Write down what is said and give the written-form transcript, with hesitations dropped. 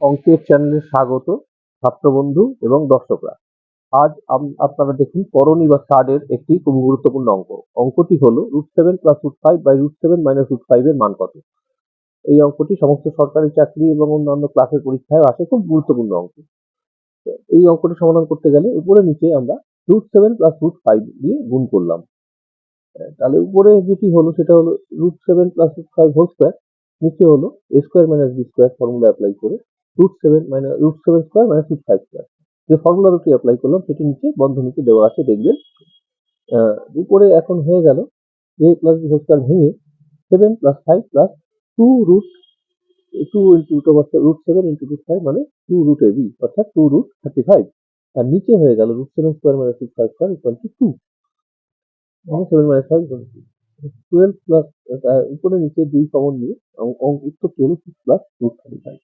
অঙ্কের চ্যানেলে স্বাগত ছাত্রবন্ধু এবং দর্শকরা। আজ আপনারা দেখুন করণী বা সাডের একটি খুব গুরুত্বপূর্ণ অঙ্ক। অঙ্কটি হলো √7 + √5 √7 - √5 এর মান কত? এই অঙ্কটি সমস্ত সরকারি চাকরি এবং অন্যান্য ক্লাসের পরীক্ষায় আসে, খুব গুরুত্বপূর্ণ অঙ্ক। এই অঙ্কটি সমাধান করতে গেলে উপরে নিচে আমরা √7 + √5 দিয়ে গুণ করলাম। তাহলে উপরে যেটি হলো সেটা হলো √7 + √5 হোল স্কয়ার, নিচে হলো a square - b square formula apply করে √7 স্কয়ার - √5 স্কয়ার। যে ফর্মুলা দুটি অ্যাপ্লাই করলাম সেটি নিচে বন্ধনীতে দেওয়া আছে, দেখবেন। উপরে এখন হয়ে গেল a + b হোল স্কয়ার ভেঙে 7 + 5 + 2 √7 * √5 মানে 2√ab অর্থাৎ 2√35। আর নিচে হয়ে গেল √7 স্কয়ার - √5 স্কয়ার 2 7 - 5 12 প্লাস উপরে নিচে 2 কমন নিয়ে উত্তরটি হলো 6 + √35।